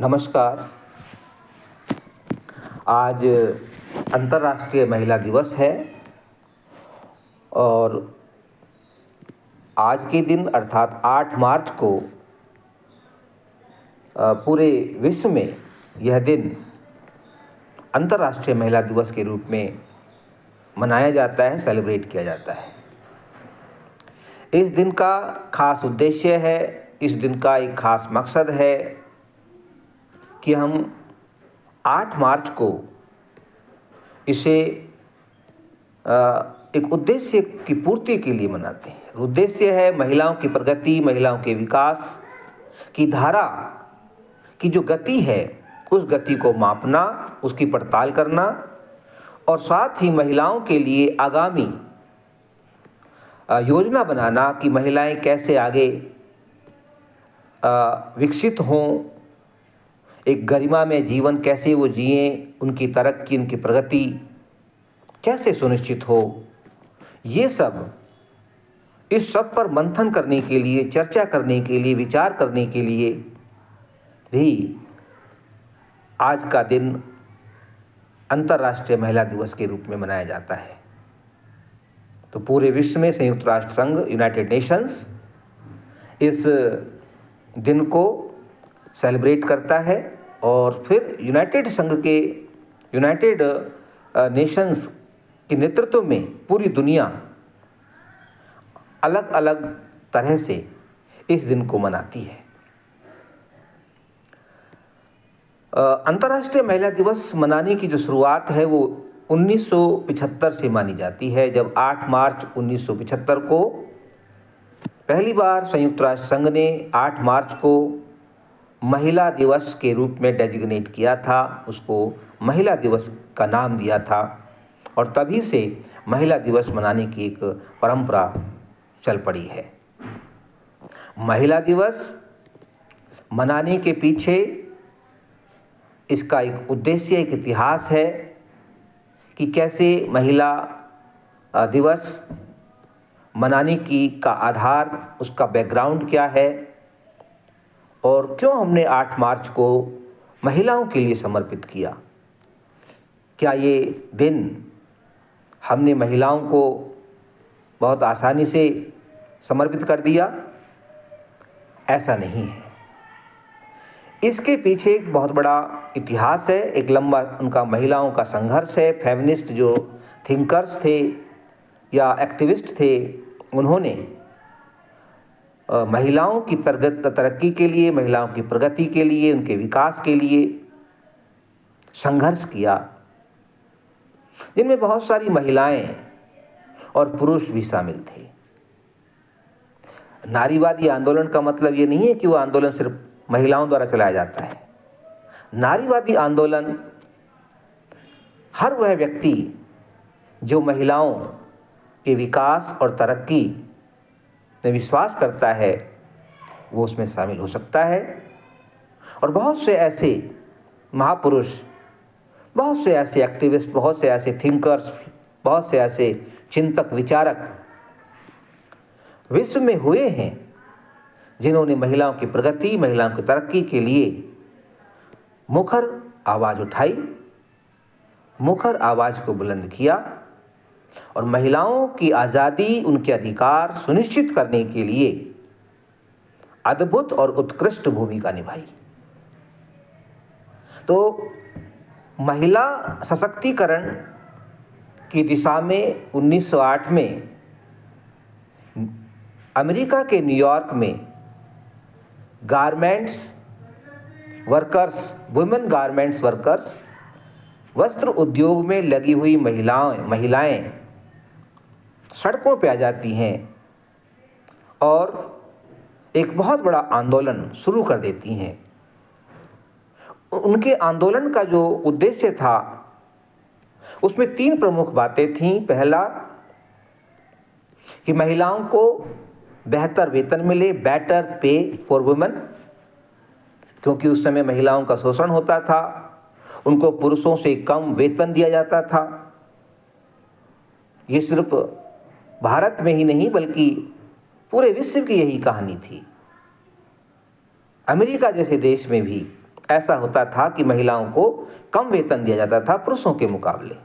नमस्कार। आज अंतर्राष्ट्रीय महिला दिवस है और आज के दिन अर्थात 8 मार्च को पूरे विश्व में यह दिन अंतर्राष्ट्रीय महिला दिवस के रूप में मनाया जाता है, सेलिब्रेट किया जाता है। इस दिन का खास उद्देश्य है, इस दिन का एक खास मकसद है कि हम 8 मार्च को इसे एक उद्देश्य की पूर्ति के लिए मनाते हैं। उद्देश्य है महिलाओं की प्रगति, महिलाओं के विकास की धारा की जो गति है उस गति को मापना, उसकी पड़ताल करना और साथ ही महिलाओं के लिए आगामी योजना बनाना कि महिलाएं कैसे आगे विकसित हों, एक गरिमा में जीवन कैसे वो जिएं, उनकी तरक्की, उनकी प्रगति कैसे सुनिश्चित हो। ये सब इस सब पर मंथन करने के लिए, चर्चा करने के लिए, विचार करने के लिए भी आज का दिन अंतर्राष्ट्रीय महिला दिवस के रूप में मनाया जाता है। तो पूरे विश्व में संयुक्त राष्ट्र संघ, यूनाइटेड नेशंस इस दिन को सेलिब्रेट करता है और फिर यूनाइटेड नेशंस के नेतृत्व में पूरी दुनिया अलग अलग तरह से इस दिन को मनाती है। अंतर्राष्ट्रीय महिला दिवस मनाने की जो शुरुआत है वो 1975 से मानी जाती है, जब 8 मार्च 1975 को पहली बार संयुक्त राष्ट्र संघ ने 8 मार्च को महिला दिवस के रूप में डेजिग्नेट किया था, उसको महिला दिवस का नाम दिया था और तभी से महिला दिवस मनाने की एक परंपरा चल पड़ी है। महिला दिवस मनाने के पीछे इसका एक उद्देश्य, एक इतिहास है कि कैसे महिला दिवस मनाने की का आधार, उसका बैकग्राउंड क्या है और क्यों हमने 8 मार्च को महिलाओं के लिए समर्पित किया। क्या ये दिन हमने महिलाओं को बहुत आसानी से समर्पित कर दिया? ऐसा नहीं है। इसके पीछे एक बहुत बड़ा इतिहास है, एक लंबा उनका महिलाओं का संघर्ष है। फेमिनिस्ट जो थिंकर्स थे या एक्टिविस्ट थे, उन्होंने महिलाओं की तरक्की के लिए, महिलाओं की प्रगति के लिए, उनके विकास के लिए संघर्ष किया, जिनमें बहुत सारी महिलाएं और पुरुष भी शामिल थे। नारीवादी आंदोलन का मतलब ये नहीं है कि वो आंदोलन सिर्फ महिलाओं द्वारा चलाया जाता है। नारीवादी आंदोलन हर वह व्यक्ति जो महिलाओं के विकास और तरक्की में विश्वास करता है वो उसमें शामिल हो सकता है। और बहुत से ऐसे महापुरुष, बहुत से ऐसे एक्टिविस्ट, बहुत से ऐसे थिंकर्स, बहुत से ऐसे चिंतक, विचारक विश्व में हुए हैं जिन्होंने महिलाओं की प्रगति, महिलाओं की तरक्की के लिए मुखर आवाज़ उठाई, मुखर आवाज़ को बुलंद किया और महिलाओं की आज़ादी, उनके अधिकार सुनिश्चित करने के लिए अद्भुत और उत्कृष्ट भूमिका निभाई। तो महिला सशक्तिकरण की दिशा में 1908 में अमेरिका के न्यूयॉर्क में garments workers, women garments workers, वस्त्र उद्योग में लगी हुई महिलाएं सड़कों पे आ जाती हैं और एक बहुत बड़ा आंदोलन शुरू कर देती हैं। उनके आंदोलन का जो उद्देश्य था उसमें 3 प्रमुख बातें थीं। पहला कि महिलाओं को बेहतर वेतन मिले, बेटर पे फॉर वुमेन, क्योंकि उस समय महिलाओं का शोषण होता था, उनको पुरुषों से कम वेतन दिया जाता था। ये सिर्फ भारत में ही नहीं बल्कि पूरे विश्व की यही कहानी थी। अमेरिका जैसे देश में भी ऐसा होता था कि महिलाओं को कम वेतन दिया जाता था पुरुषों के मुकाबले।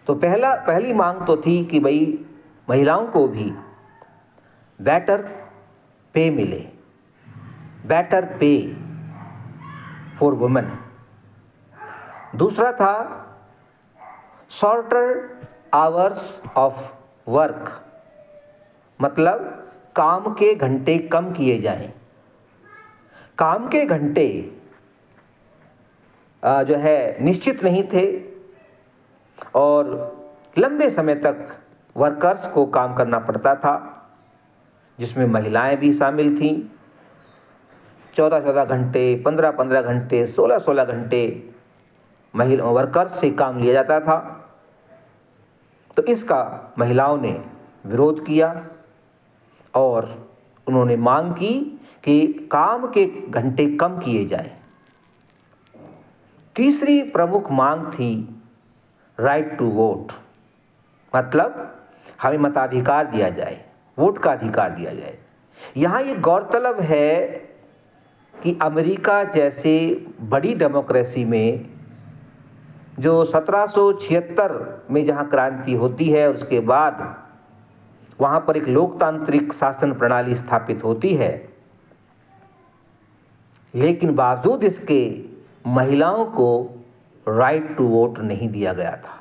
तो पहली मांग तो थी कि भाई महिलाओं को भी बेटर पे मिले, बेटर पे फॉर वुमेन। दूसरा था शॉर्टर आवर्स ऑफ वर्क, मतलब काम के घंटे कम किए जाएं। काम के घंटे जो है निश्चित नहीं थे और लंबे समय तक वर्कर्स को काम करना पड़ता था, जिसमें महिलाएं भी शामिल थीं। 14-14 घंटे, 15-15 घंटे, 16-16 घंटे महिला वर्कर्स से काम लिया जाता था। तो इसका महिलाओं ने विरोध किया और उन्होंने मांग की कि काम के घंटे कम किए जाएं। तीसरी प्रमुख मांग थी राइट टू वोट, मतलब हमें मताधिकार दिया जाए, वोट का अधिकार दिया जाए। यहाँ ये गौरतलब है कि अमेरिका जैसे बड़ी डेमोक्रेसी में जो 1776 में जहाँ क्रांति होती है और उसके बाद वहाँ पर एक लोकतांत्रिक शासन प्रणाली स्थापित होती है, लेकिन बावजूद इसके महिलाओं को राइट टू वोट नहीं दिया गया था।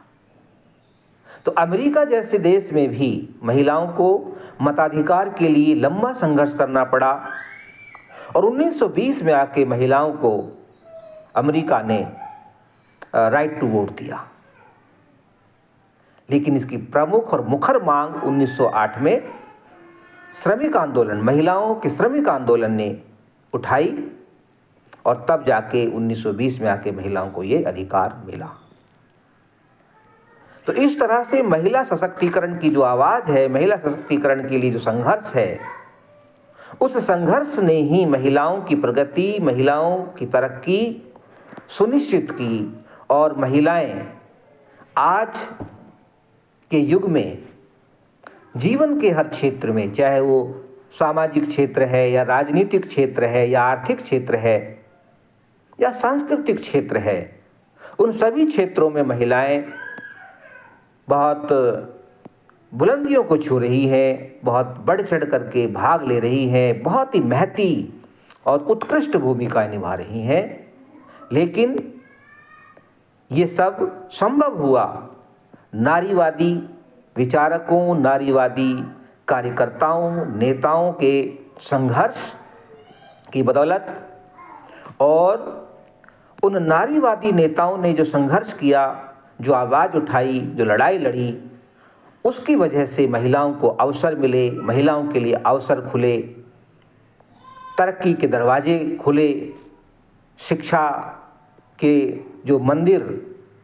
तो अमेरिका जैसे देश में भी महिलाओं को मताधिकार के लिए लंबा संघर्ष करना पड़ा और 1920 में आके महिलाओं को अमेरिका ने राइट टू वोट दिया। लेकिन इसकी प्रमुख और मुखर मांग 1908 में श्रमिक आंदोलन, महिलाओं के श्रमिक आंदोलन ने उठाई और तब जाके 1920 में आके महिलाओं को ये अधिकार मिला। तो इस तरह से महिला सशक्तिकरण की जो आवाज़ है, महिला सशक्तिकरण के लिए जो संघर्ष है, उस संघर्ष ने ही महिलाओं की प्रगति, महिलाओं की तरक्की सुनिश्चित की और महिलाएं आज के युग में जीवन के हर क्षेत्र में, चाहे वो सामाजिक क्षेत्र है या राजनीतिक क्षेत्र है या आर्थिक क्षेत्र है या सांस्कृतिक क्षेत्र है, उन सभी क्षेत्रों में महिलाएं बहुत बुलंदियों को छू रही हैं, बहुत बढ़ चढ़ करके भाग ले रही हैं, बहुत ही महती और उत्कृष्ट भूमिकाएं निभा रही हैं। लेकिन ये सब संभव हुआ नारीवादी विचारकों, नारीवादी कार्यकर्ताओं, नेताओं के संघर्ष की बदौलत। और उन नारीवादी नेताओं ने जो संघर्ष किया, जो आवाज़ उठाई, जो लड़ाई लड़ी, उसकी वजह से महिलाओं को अवसर मिले, महिलाओं के लिए अवसर खुले, तरक्की के दरवाजे खुले, शिक्षा के जो मंदिर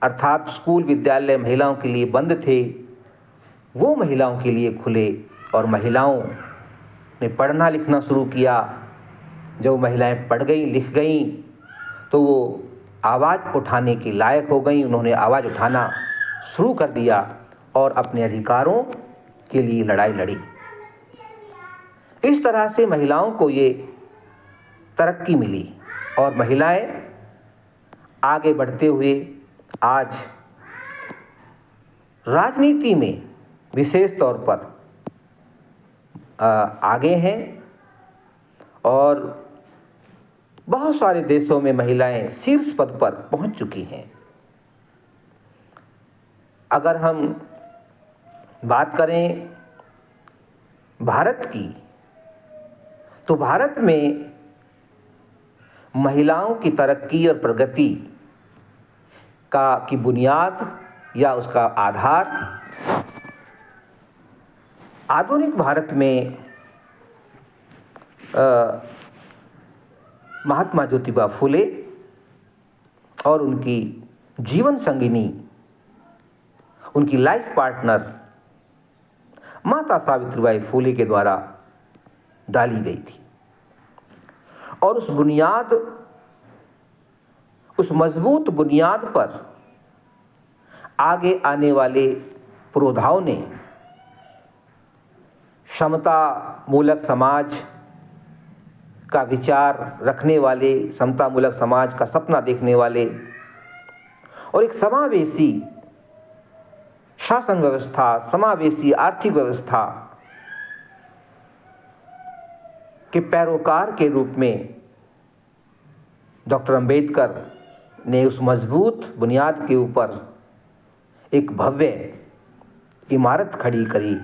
अर्थात स्कूल विद्यालय महिलाओं के लिए बंद थे, वो महिलाओं के लिए खुले और महिलाओं ने पढ़ना लिखना शुरू किया। जब महिलाएं पढ़ गई, लिख गईं, तो वो आवाज़ उठाने के लायक हो गई। उन्होंने आवाज़ उठाना शुरू कर दिया और अपने अधिकारों के लिए लड़ाई लड़ी। इस तरह से महिलाओं को ये तरक्की मिली और महिलाएं आगे बढ़ते हुए आज राजनीति में विशेष तौर पर आगे हैं और बहुत सारे देशों में महिलाएं शीर्ष पद पर पहुंच चुकी हैं। अगर हम बात करें भारत की, तो भारत में महिलाओं की तरक्की और प्रगति की बुनियाद या उसका आधार आधुनिक भारत में महात्मा ज्योतिबा फुले और उनकी जीवन संगिनी, उनकी लाइफ पार्टनर माता सावित्रीबाई फुले के द्वारा डाली गई थी। और उस मजबूत बुनियाद पर आगे आने वाले पुरोधाओं ने समता मूलक समाज, का विचार रखने वाले, समतामूलक समाज का सपना देखने वाले और एक समावेशी शासन व्यवस्था, समावेशी आर्थिक व्यवस्था के पैरोकार के रूप में डॉक्टर अंबेडकर ने उस मजबूत बुनियाद के ऊपर एक भव्य इमारत खड़ी करी,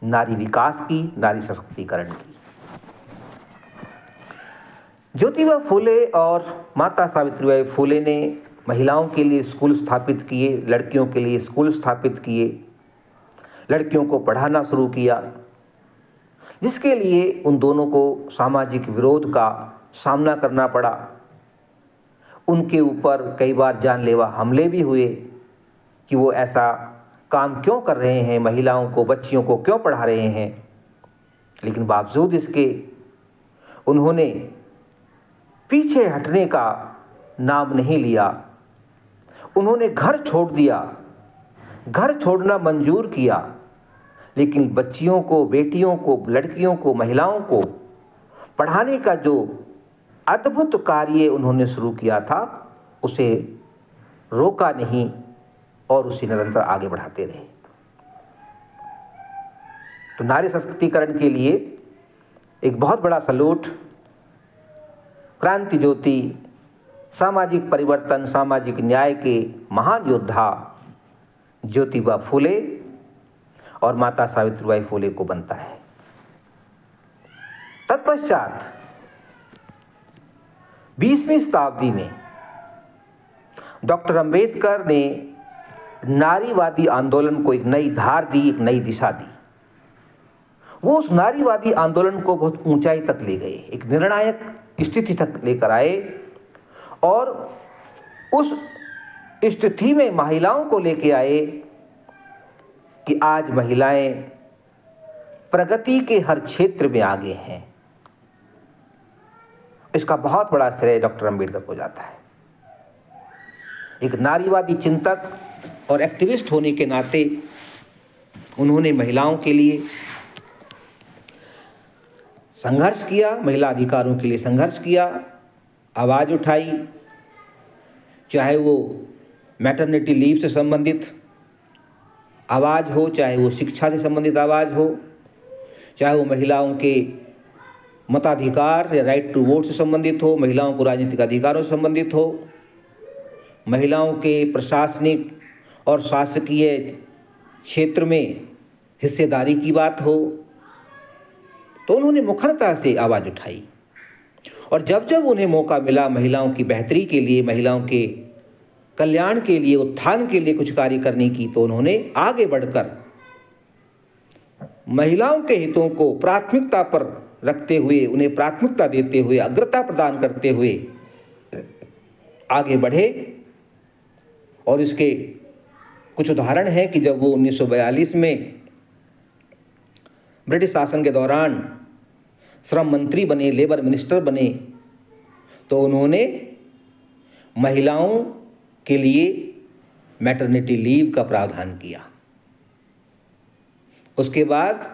नारी विकास की, नारी सशक्तिकरण की। ज्योतिबा फूले और माता सावित्रीबाई फूले ने महिलाओं के लिए स्कूल स्थापित किए, लड़कियों के लिए स्कूल स्थापित किए, लड़कियों को पढ़ाना शुरू किया, जिसके लिए उन दोनों को सामाजिक विरोध का सामना करना पड़ा। उनके ऊपर कई बार जानलेवा हमले भी हुए कि वो ऐसा काम क्यों कर रहे हैं, महिलाओं को, बच्चियों को क्यों पढ़ा रहे हैं। लेकिन बावजूद इसके उन्होंने पीछे हटने का नाम नहीं लिया। उन्होंने घर छोड़ दिया, घर छोड़ना मंजूर किया, लेकिन बच्चियों को, बेटियों को, लड़कियों को, महिलाओं को पढ़ाने का जो अद्भुत कार्य उन्होंने शुरू किया था, उसे रोका नहीं और उसे निरंतर आगे बढ़ाते रहे। तो नारी सशक्तिकरण के लिए एक बहुत बड़ा सलूट क्रांति ज्योति, सामाजिक परिवर्तन, सामाजिक न्याय के महान योद्धा ज्योतिबा फूले और माता सावित्रीबाई फूले को बनता है। तत्पश्चात 20वीं शताब्दी में डॉक्टर अंबेडकर ने नारीवादी आंदोलन को एक नई धार दी, एक नई दिशा दी। वो उस नारीवादी आंदोलन को बहुत ऊंचाई तक ले गए, एक निर्णायक स्थिति तक लेकर आए और उस स्थिति में महिलाओं को लेके आए कि आज महिलाएं प्रगति के हर क्षेत्र में आगे हैं। इसका बहुत बड़ा श्रेय डॉक्टर अंबेडकर को जाता है। एक नारीवादी चिंतक और एक्टिविस्ट होने के नाते उन्होंने महिलाओं के लिए संघर्ष किया, महिला अधिकारों के लिए संघर्ष किया, आवाज़ उठाई, चाहे वो मैटरनिटी लीव से संबंधित आवाज़ हो, चाहे वो शिक्षा से संबंधित आवाज़ हो, चाहे वो महिलाओं के मताधिकार या राइट टू वोट से संबंधित हो, महिलाओं को राजनीतिक अधिकारों से संबंधित हो, महिलाओं के प्रशासनिक और शासकीय क्षेत्र में हिस्सेदारी की बात हो, तो उन्होंने मुखरता से आवाज़ उठाई। और जब जब उन्हें मौका मिला महिलाओं की बेहतरी के लिए, महिलाओं के कल्याण के लिए, उत्थान के लिए कुछ कार्य करने की, तो उन्होंने आगे बढ़कर महिलाओं के हितों को प्राथमिकता पर रखते हुए, उन्हें प्राथमिकता देते हुए, अग्रता प्रदान करते हुए आगे बढ़े। और इसके कुछ उदाहरण हैं कि जब वो 1942 में ब्रिटिश शासन के दौरान श्रम मंत्री बने, लेबर मिनिस्टर बने, तो उन्होंने महिलाओं के लिए मैटरनिटी लीव का प्रावधान किया। उसके बाद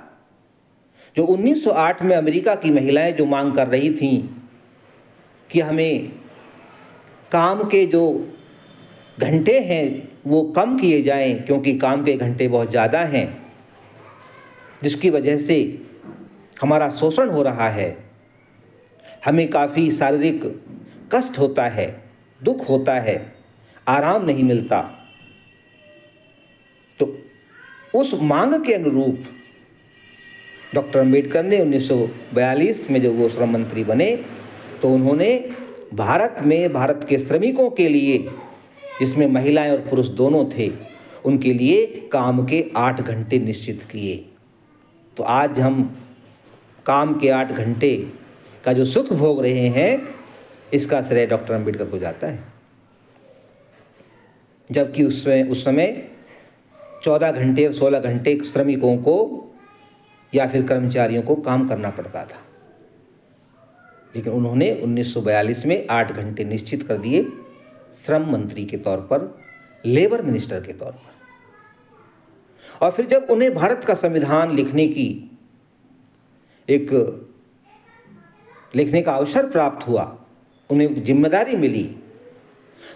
जो 1908 में अमेरिका की महिलाएं जो मांग कर रही थीं कि हमें काम के जो घंटे हैं वो कम किए जाएं, क्योंकि काम के घंटे बहुत ज़्यादा हैं, जिसकी वजह से हमारा शोषण हो रहा है, हमें काफ़ी शारीरिक कष्ट होता है, दुख होता है, आराम नहीं मिलता। तो उस मांग के अनुरूप डॉक्टर अंबेडकर ने 1942 में जब वो श्रम मंत्री बने, तो उन्होंने भारत में भारत के श्रमिकों के लिए, जिसमें महिलाएं और पुरुष दोनों थे, उनके लिए काम के 8 घंटे निश्चित किए। तो आज हम काम के 8 घंटे का जो सुख भोग रहे हैं, इसका श्रेय डॉक्टर अंबेडकर को जाता है। जबकि उस समय 14 घंटे और 16 घंटे श्रमिकों को या फिर कर्मचारियों को काम करना पड़ता था, लेकिन उन्होंने 1942 में 8 घंटे निश्चित कर दिए, श्रम मंत्री के तौर पर, लेबर मिनिस्टर के तौर पर। और फिर जब उन्हें भारत का संविधान लिखने की एक लिखने का अवसर प्राप्त हुआ, उन्हें जिम्मेदारी मिली,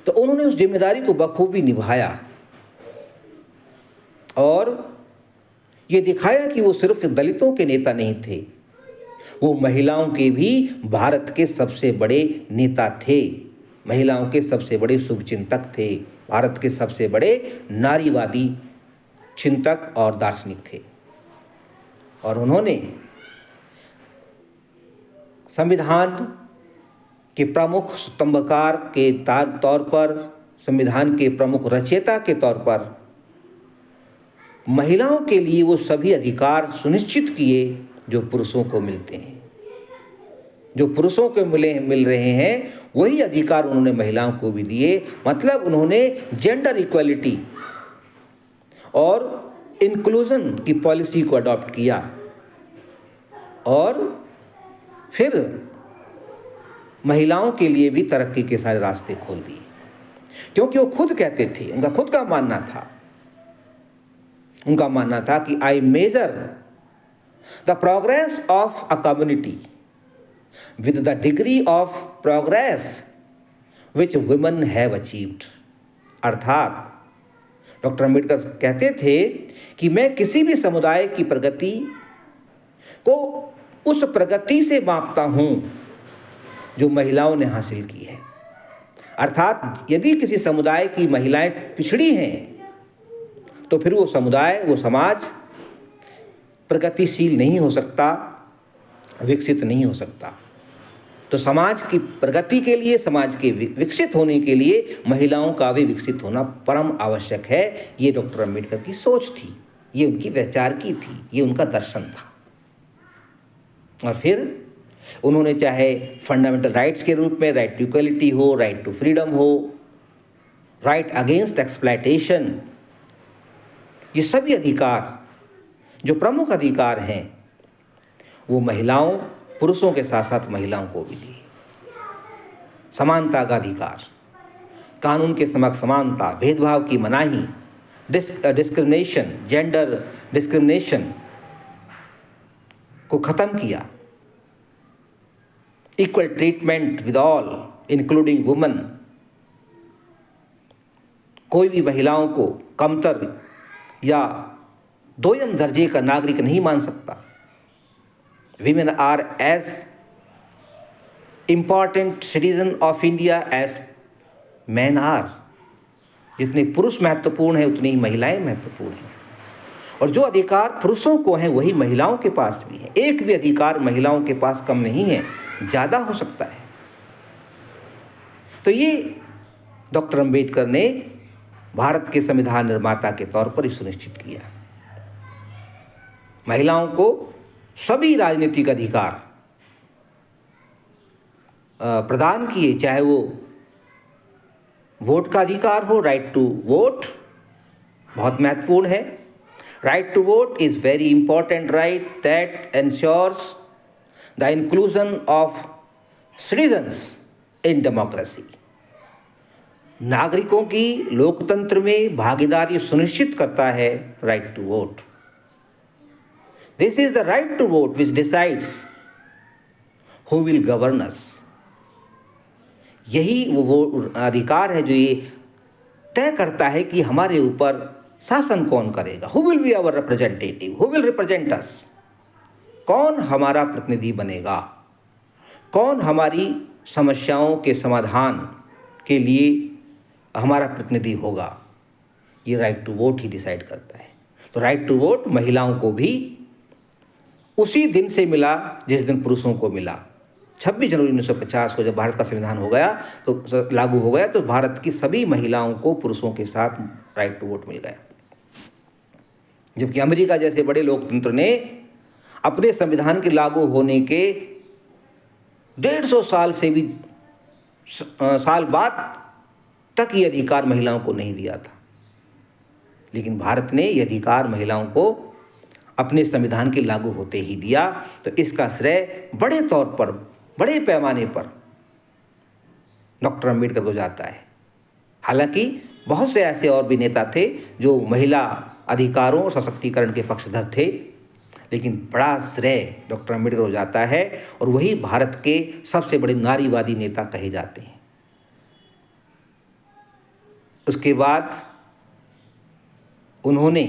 तो उन्होंने उस जिम्मेदारी को बखूबी निभाया और ये दिखाया कि वो सिर्फ दलितों के नेता नहीं थे, वो महिलाओं के भी भारत के सबसे बड़े नेता थे, महिलाओं के सबसे बड़े शुभचिंतक थे, भारत के सबसे बड़े नारीवादी चिंतक और दार्शनिक थे। और उन्होंने संविधान के प्रमुख स्तंभकार के तौर पर, संविधान के प्रमुख रचयिता के तौर पर महिलाओं के लिए वो सभी अधिकार सुनिश्चित किए जो पुरुषों को मिलते हैं। जो पुरुषों को मिल रहे हैं वही अधिकार उन्होंने महिलाओं को भी दिए। मतलब उन्होंने जेंडर इक्वलिटी और इंक्लूजन की पॉलिसी को अडॉप्ट किया और फिर महिलाओं के लिए भी तरक्की के सारे रास्ते खोल दिए, क्योंकि वो खुद कहते थे, उनका खुद का मानना था कि I measure the progress of a community with the degree of progress which women have achieved. अर्थात डॉक्टर अम्बेडकर कहते थे कि मैं किसी भी समुदाय की प्रगति को उस प्रगति से मापता हूं जो महिलाओं ने हासिल की है। अर्थात यदि किसी समुदाय की महिलाएं पिछड़ी हैं तो फिर वो समुदाय, वो समाज प्रगतिशील नहीं हो सकता, विकसित नहीं हो सकता। तो समाज की प्रगति के लिए, समाज के विकसित होने के लिए महिलाओं का भी विकसित होना परम आवश्यक है। ये डॉक्टर अम्बेडकर की सोच थी, ये उनकी वैचारिकी थी, ये उनका दर्शन था। और फिर उन्होंने चाहे फंडामेंटल राइट्स के रूप में राइट टू इक्वलिटी हो, राइट टू फ्रीडम हो, राइट अगेंस्ट एक्सप्लॉयटेशन, ये सभी अधिकार जो प्रमुख अधिकार हैं वो महिलाओं, पुरुषों के साथ साथ महिलाओं को भी दिए। समानता का अधिकार, कानून के समक्ष समानता, भेदभाव की मनाही, डिस्क्रिमिनेशन, जेंडर डिस्क्रिमिनेशन को खत्म किया, equal treatment with all including women, कोई भी महिलाओं को कमतर या दोयम दर्जे का नागरिक नहीं मान सकता। Women are as important citizen of India as men are। जितने पुरुष महत्वपूर्ण हैं उतनी ही महिलाएं महत्वपूर्ण हैं, और जो अधिकार पुरुषों को हैं वही महिलाओं के पास भी है। एक भी अधिकार महिलाओं के पास कम नहीं है, ज़्यादा हो सकता है। तो ये डॉक्टर अम्बेडकर ने भारत के संविधान निर्माता के तौर पर ही सुनिश्चित किया। महिलाओं को सभी राजनीतिक अधिकार प्रदान किए, चाहे वो वोट का अधिकार हो, राइट टू वोट बहुत महत्वपूर्ण है। Right to vote is very important right that ensures the inclusion of citizens in democracy. नागरिकों की लोकतंत्र में भागीदारी सुनिश्चित करता है right to vote. This is the right to vote which decides who will govern us। यही वो अधिकार है जो ये तय करता है कि हमारे ऊपर शासन कौन करेगा। Who will be our representative? Who will represent us? कौन हमारा प्रतिनिधि बनेगा, कौन हमारी समस्याओं के समाधान के लिए हमारा प्रतिनिधि होगा, ये राइट टू वोट ही डिसाइड करता है। तो राइट टू वोट महिलाओं को भी उसी दिन से मिला जिस दिन पुरुषों को मिला। 26 जनवरी 1950 को जब भारत का संविधान हो गया तो लागू हो गया, तो भारत की सभी महिलाओं को पुरुषों के साथ राइट टू वोट मिल गया। जबकि अमेरिका जैसे बड़े लोकतंत्र ने अपने संविधान के लागू होने के 150 साल से भी साल बाद तक ये अधिकार महिलाओं को नहीं दिया था, लेकिन भारत ने ये अधिकार महिलाओं को अपने संविधान के लागू होते ही दिया। तो इसका श्रेय बड़े तौर पर, बड़े पैमाने पर डॉक्टर अम्बेडकर को जाता है। हालांकि बहुत से ऐसे और भी नेता थे जो महिला अधिकारों और सशक्तिकरण के पक्षधर थे, लेकिन बड़ा श्रेय डॉक्टर अम्बेडकर को जाता है और वही भारत के सबसे बड़े नारीवादी नेता कहे जाते हैं। उसके बाद उन्होंने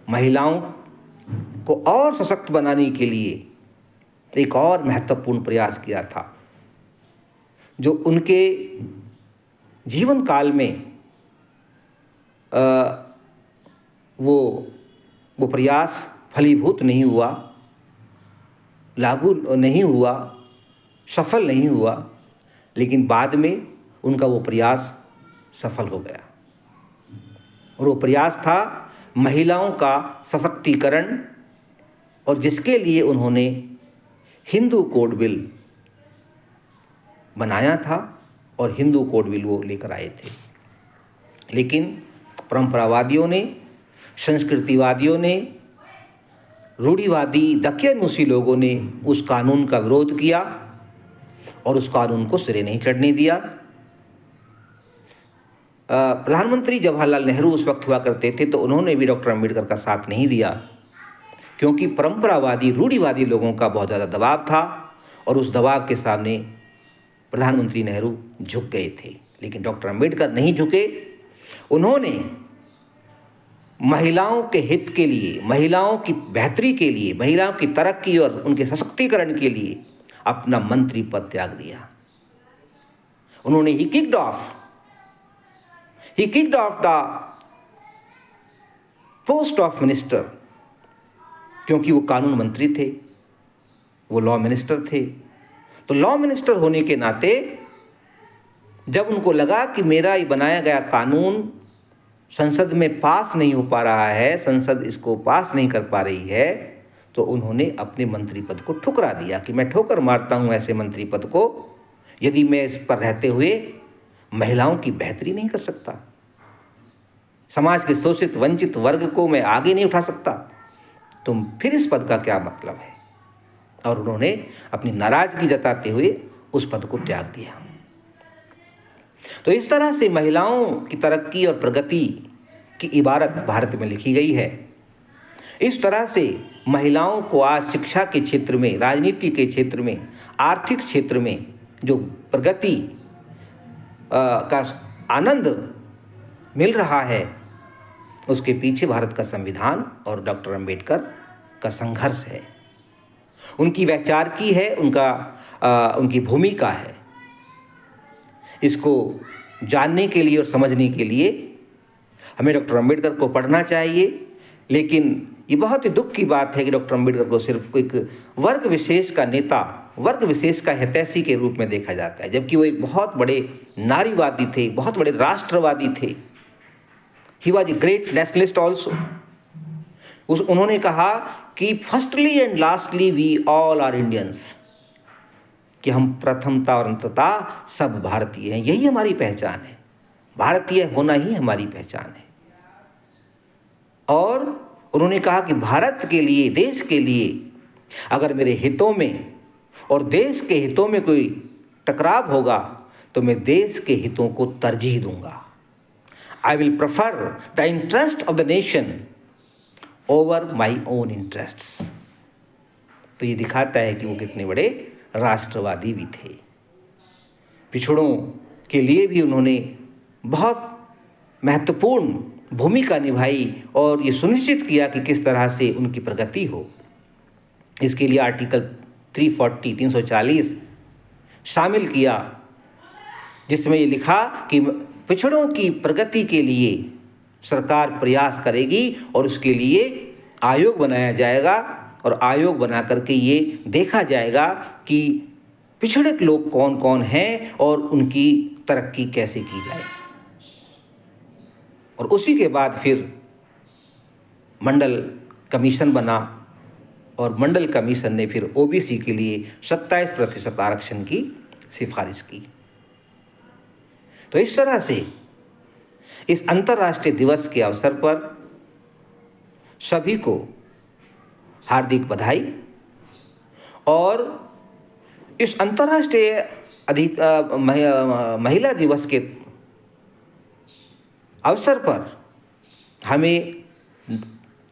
महिलाओं को और सशक्त बनाने के लिए एक और महत्वपूर्ण प्रयास किया था, जो उनके जीवन काल में वो प्रयास फलीभूत नहीं हुआ, लागू नहीं हुआ, सफल नहीं हुआ, लेकिन बाद में उनका वो प्रयास सफल हो गया। और वो प्रयास था महिलाओं का सशक्तिकरण, और जिसके लिए उन्होंने हिंदू कोड बिल बनाया था और हिंदू कोड बिल वो लेकर आए थे। लेकिन परंपरावादियों ने, संस्कृतिवादियों ने, रूढ़िवादी दकियानूसी लोगों ने उस कानून का विरोध किया और उस कानून को सिरे नहीं चढ़ने दिया। प्रधानमंत्री जवाहरलाल नेहरू उस वक्त हुआ करते थे, तो उन्होंने भी डॉक्टर अम्बेडकर का साथ नहीं दिया, क्योंकि परंपरावादी रूढ़िवादी लोगों का बहुत ज़्यादा दबाव था और उस दबाव के सामने प्रधानमंत्री नेहरू झुक गए थे। लेकिन डॉक्टर अम्बेडकर नहीं झुके। उन्होंने महिलाओं के हित के लिए, महिलाओं की बेहतरी के लिए, महिलाओं की तरक्की और उनके सशक्तिकरण के लिए अपना मंत्री पद त्याग दिया। उन्होंने ही kicked off the post of minister, क्योंकि वो कानून मंत्री थे, वो लॉ मिनिस्टर थे। तो लॉ मिनिस्टर होने के नाते जब उनको लगा कि मेरा ये बनाया गया कानून संसद में पास नहीं हो पा रहा है, संसद इसको पास नहीं कर पा रही है, तो उन्होंने अपने मंत्री पद को ठुकरा दिया कि मैं ठोकर मारता हूं ऐसे मंत्री पद को, यदि मैं इस पर रहते हुए महिलाओं की बेहतरी नहीं कर सकता, समाज के शोषित वंचित वर्ग को मैं आगे नहीं उठा सकता, तो फिर इस पद का क्या मतलब है। और उन्होंने अपनी नाराजगी जताते हुए उस पद को त्याग दिया। तो इस तरह से महिलाओं की तरक्की और प्रगति की इबारत भारत में लिखी गई है। इस तरह से महिलाओं को आज शिक्षा के क्षेत्र में, राजनीति के क्षेत्र में, आर्थिक क्षेत्र में जो प्रगति का आनंद मिल रहा है, उसके पीछे भारत का संविधान और डॉक्टर अम्बेडकर का संघर्ष है, उनकी वैचारिकी है, उनकी भूमिका है। इसको जानने के लिए और समझने के लिए हमें डॉक्टर अम्बेडकर को पढ़ना चाहिए। लेकिन ये बहुत ही दुख की बात है कि डॉक्टर अम्बेडकर को सिर्फ एक वर्ग विशेष का नेता, वर्ग विशेष का हितैषी के रूप में देखा जाता है, जबकि वो एक बहुत बड़े नारीवादी थे, बहुत बड़े राष्ट्रवादी थे। He was a great nationalist also. उन्होंने कहा कि firstly and lastly we all are Indians, कि हम प्रथमता और अंततः सब भारतीय हैं। यही हमारी पहचान है, भारतीय होना ही हमारी पहचान है। और उन्होंने कहा कि भारत के लिए, देश के लिए अगर मेरे हितों में और देश के हितों में कोई टकराव होगा तो मैं देश के हितों को तरजीह दूंगा। I will prefer the interest of the nation over my own interests. तो ये दिखाता है कि वो कितने बड़े राष्ट्रवादी भी थे। पिछड़ों के लिए भी उन्होंने बहुत महत्वपूर्ण भूमिका निभाई और ये सुनिश्चित किया कि किस तरह से उनकी प्रगति हो। इसके लिए आर्टिकल 340 शामिल किया, जिसमें ये लिखा कि पिछड़ों की प्रगति के लिए सरकार प्रयास करेगी और उसके लिए आयोग बनाया जाएगा, और आयोग बना करके ये देखा जाएगा कि पिछड़े लोग कौन कौन हैं और उनकी तरक्की कैसे की जाए। और उसी के बाद फिर मंडल कमीशन बना और मंडल कमीशन ने फिर ओबीसी के लिए 27% आरक्षण की सिफारिश की। तो इस तरह से इस अंतर्राष्ट्रीय दिवस के अवसर पर सभी को हार्दिक बधाई। और इस अंतर्राष्ट्रीय महिला दिवस के अवसर पर हमें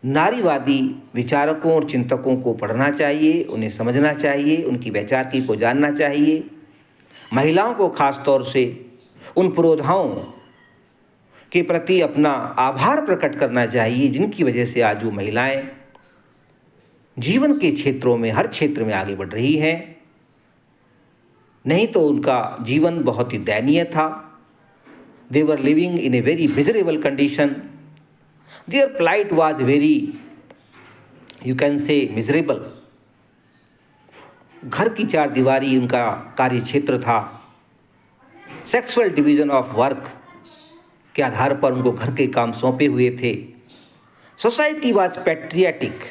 नारीवादी विचारकों और चिंतकों को पढ़ना चाहिए, उन्हें समझना चाहिए, उनकी वैचारिकी को जानना चाहिए। महिलाओं को खास तौर से उन पुरोधाओं के प्रति अपना आभार प्रकट करना चाहिए जिनकी वजह से आज वो महिलाएं जीवन के क्षेत्रों में, हर क्षेत्र में आगे बढ़ रही हैं। नहीं तो उनका जीवन बहुत ही दयनीय था। They were living in a very miserable condition. Their plight was very, you can say, miserable। घर की चार दीवारी उनका कार्य क्षेत्र था। सेक्सुअल डिवीजन ऑफ वर्क के आधार पर उनको घर के काम सौंपे हुए थे। Society was patriotic.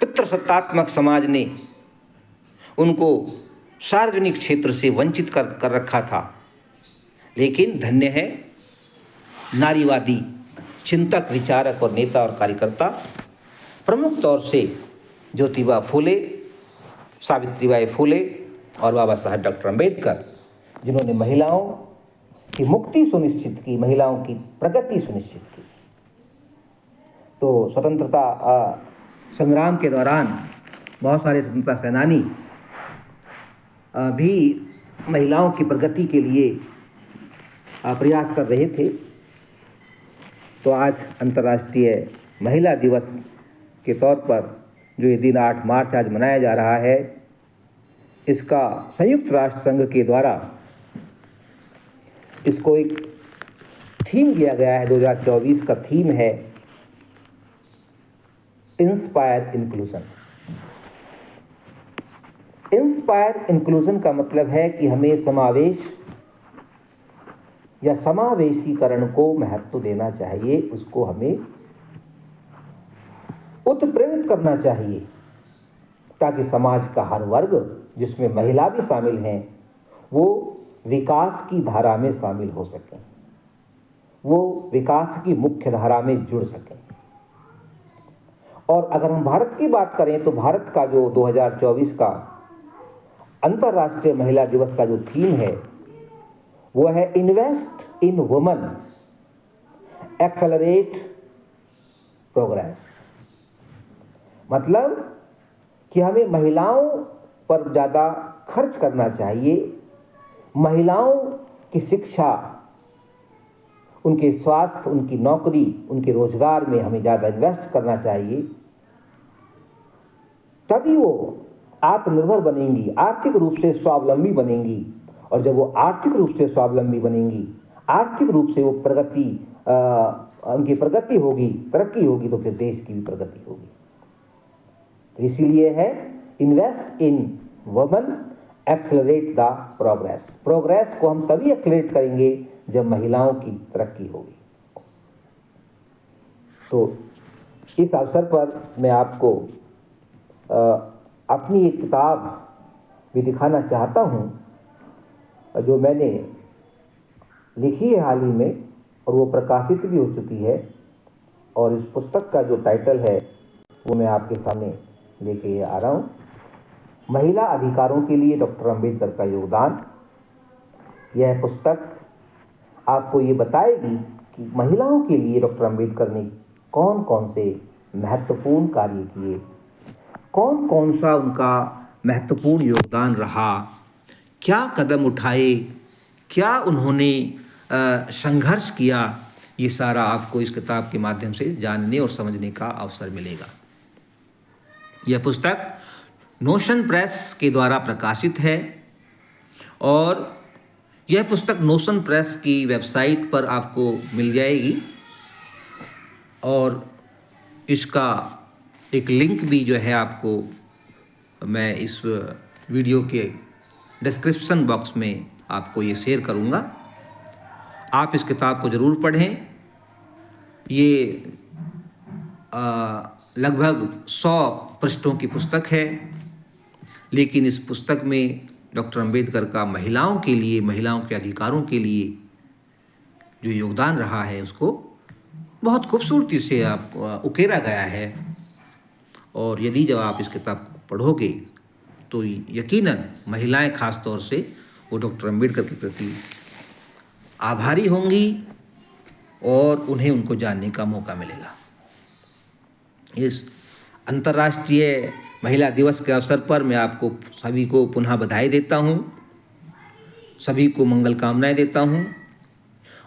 पितृसत्तात्मक समाज ने उनको सार्वजनिक क्षेत्र से वंचित कर रखा था। लेकिन धन्य है नारीवादी चिंतक, विचारक और नेता और कार्यकर्ता, प्रमुख तौर से ज्योतिबा फूले, सावित्रीबाई फूले और बाबा साहब डॉक्टर अम्बेडकर, जिन्होंने महिलाओं की मुक्ति सुनिश्चित की, महिलाओं की प्रगति सुनिश्चित की। तो स्वतंत्रता संग्राम के दौरान बहुत सारे स्वतंत्रता सेनानी भी महिलाओं की प्रगति के लिए प्रयास कर रहे थे। तो आज अंतर्राष्ट्रीय महिला दिवस के तौर पर जो ये दिन 8 मार्च आज मनाया जा रहा है, इसका संयुक्त राष्ट्र संघ के द्वारा इसको एक थीम दिया गया है। 2024 का थीम है इंस्पायर इंक्लूजन। इंस्पायर इंक्लूजन का मतलब है कि हमें समावेश या समावेशीकरण को महत्व देना चाहिए, उसको हमें उत्प्रेरित करना चाहिए ताकि समाज का हर वर्ग, जिसमें महिला भी शामिल हैं, वो विकास की धारा में शामिल हो सकें, वो विकास की मुख्य धारा में जुड़ सकें। और अगर हम भारत की बात करें तो भारत का जो 2024 का अंतर्राष्ट्रीय महिला दिवस का जो थीम है वो है invest in woman, accelerate progress. मतलब कि हमें महिलाओं पर ज़्यादा खर्च करना चाहिए, महिलाओं की शिक्षा, उनके स्वास्थ्य, उनकी नौकरी, उनके रोजगार में हमें ज़्यादा इन्वेस्ट करना चाहिए। तभी वो आत्मनिर्भर बनेंगी, आर्थिक रूप से स्वावलंबी बनेंगी। और जब वो आर्थिक रूप से स्वावलंबी बनेंगी, आर्थिक रूप से वो उनकी प्रगति होगी, तरक्की होगी, तो फिर देश की भी प्रगति होगी। तो इसीलिए है invest in woman, accelerate the progress. Progress को हम तभी एक्सेलरेट करेंगे जब महिलाओं की तरक्की होगी। तो इस अवसर पर मैं आपको अपनी एक किताब भी दिखाना चाहता हूं जो मैंने लिखी है हाल ही में, और वो प्रकाशित भी हो चुकी है। और इस पुस्तक का जो टाइटल है वो मैं आपके सामने लेके आ रहा हूँ, महिला अधिकारों के लिए डॉक्टर अम्बेडकर का योगदान। यह पुस्तक आपको ये बताएगी कि महिलाओं के लिए डॉक्टर अम्बेडकर ने कौन कौन से महत्वपूर्ण कार्य किए, कौन कौन सा उनका महत्वपूर्ण योगदान रहा, क्या कदम उठाए, क्या उन्होंने संघर्ष किया। ये सारा आपको इस किताब के माध्यम से जानने और समझने का अवसर मिलेगा। यह पुस्तक नोशन प्रेस के द्वारा प्रकाशित है और यह पुस्तक नोशन प्रेस की वेबसाइट पर आपको मिल जाएगी। और इसका एक लिंक भी जो है आपको मैं इस वीडियो के डिस्क्रिप्शन बॉक्स में आपको ये शेयर करूँगा। आप इस किताब को ज़रूर पढ़ें। ये लगभग 100 पृष्ठों की पुस्तक है, लेकिन इस पुस्तक में डॉक्टर अम्बेडकर का महिलाओं के लिए, महिलाओं के अधिकारों के लिए जो योगदान रहा है उसको बहुत खूबसूरती से आप उकेरा गया है। और यदि जब आप इस किताब को पढ़ोगे तो यकीनन महिलाएं खास तौर से वो डॉक्टर अम्बेडकर के प्रति आभारी होंगी और उन्हें उनको जानने का मौका मिलेगा। इस अंतर्राष्ट्रीय महिला दिवस के अवसर पर मैं आपको सभी को पुनः बधाई देता हूँ, सभी को मंगल कामनाएं देता हूँ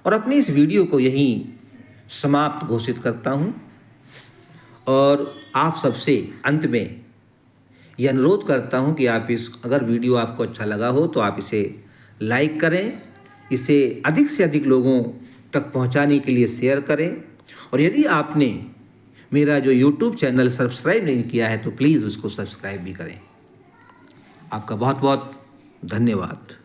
और अपनी इस वीडियो को यहीं समाप्त घोषित करता हूँ। और आप सबसे अंत में यह अनुरोध करता हूँ कि आप अगर वीडियो आपको अच्छा लगा हो तो आप इसे लाइक करें, इसे अधिक से अधिक लोगों तक पहुँचाने के लिए शेयर करें और यदि आपने मेरा जो YouTube चैनल सब्सक्राइब नहीं किया है तो प्लीज़ उसको सब्सक्राइब भी करें। आपका बहुत बहुत धन्यवाद।